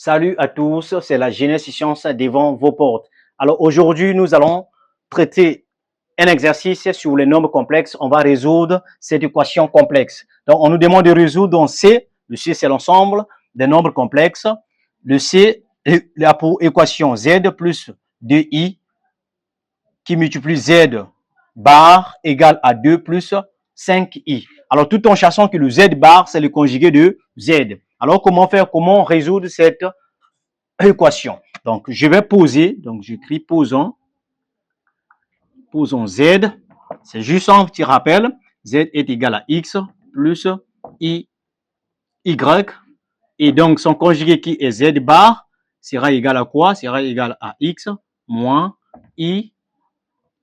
Salut à tous, c'est la Jeunesse Science devant vos portes. Alors aujourd'hui, nous allons traiter un exercice sur les nombres complexes. On va résoudre cette équation complexe. Donc on nous demande de résoudre dans C. Le C, c'est l'ensemble des nombres complexes. Le C a pour équation Z plus 2i qui multiplie Z bar égale à 2 plus 5i. Alors tout en sachant que le Z bar, c'est le conjugué de Z. Alors comment faire, comment résoudre cette équation? Donc je vais poser, donc j'écris posons Z, c'est juste un petit rappel, Z est égal à X plus I, Y, et donc son conjugué qui est Z bar sera égal à quoi? Sera égal à X moins I,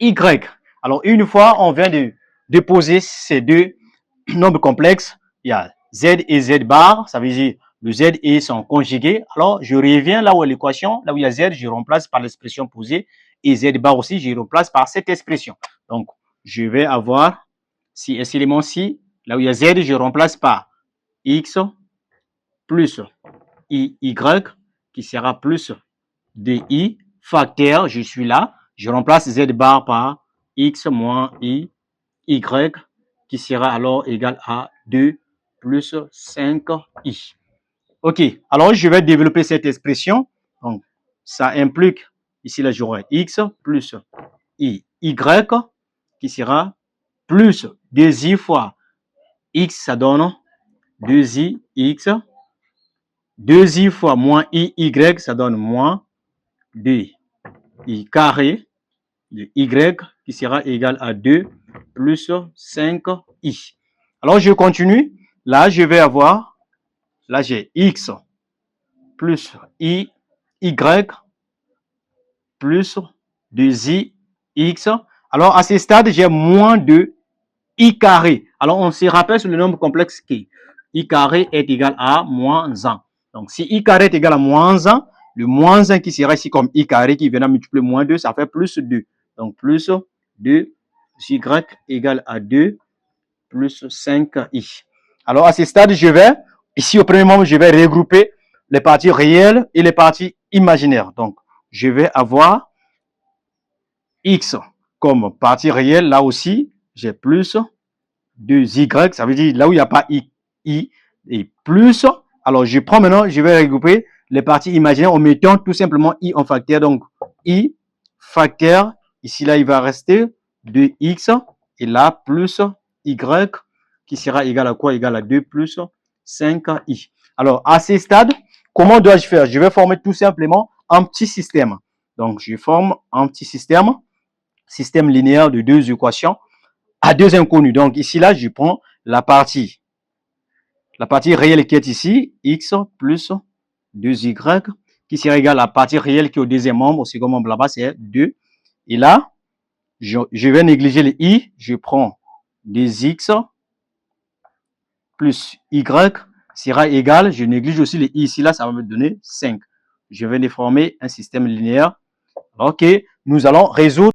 Y. Alors une fois on vient de déposer ces deux nombres complexes, il y a Z et Z bar, ça veut dire le Z et son conjugué. Alors je reviens là où est l'équation, là où il y a Z, je remplace par l'expression posée, et Z bar aussi, je remplace par cette expression. Donc je vais avoir, si cet élément-ci, là où il y a Z, je remplace par X plus IY, qui sera plus DI, facteur, je suis là, je remplace Z bar par X moins I, Y, qui sera alors égal à 2 plus 5i. OK, alors je vais développer cette expression. Donc, ça implique, ici là j'aurai X plus I, Y, qui sera plus 2i fois X, ça donne 2i, X. 2i fois moins I, Y, ça donne moins 2i carré de Y, qui sera égal à 2 plus 5i. Alors, je continue. Là, je vais avoir, là, j'ai X plus I, Y plus 2i, X. Alors, à ce stade, j'ai moins de I carré. Alors, on se rappelle sur le nombre complexe qui I carré est égal à moins 1. Donc, si I carré est égal à moins 1, le moins 1 qui sera ici comme I carré qui viendra multiplier moins 2, ça fait plus 2. Donc, plus 2, Y égale à 2 plus 5i. Alors, à ce stade, je vais, ici au premier moment, je vais regrouper les parties réelles et les parties imaginaires. Donc, je vais avoir X comme partie réelle. Là aussi, j'ai plus 2Y. Ça veut dire là où il n'y a pas I et plus. Alors, je prends maintenant, je vais regrouper les parties imaginaires en mettant tout simplement I en facteur. Donc, I facteur, ici, là, il va rester 2X et là, plus Y qui sera égal à quoi? Égal à 2 plus 5i. Alors, à ce stade, comment dois-je faire? Je vais former tout simplement un petit système. Donc, je forme un petit système linéaire de deux équations à deux inconnus. Donc, ici, là, je prends la partie réelle qui est ici, X plus 2Y, qui sera égal à la partie réelle qui est au deuxième membre, au second membre là-bas, c'est 2. Et là, je vais négliger les I, je prends 2X plus Y sera égal, je néglige aussi les I ici, là, ça va me donner 5. Je vais déformer un système linéaire. OK, nous allons résoudre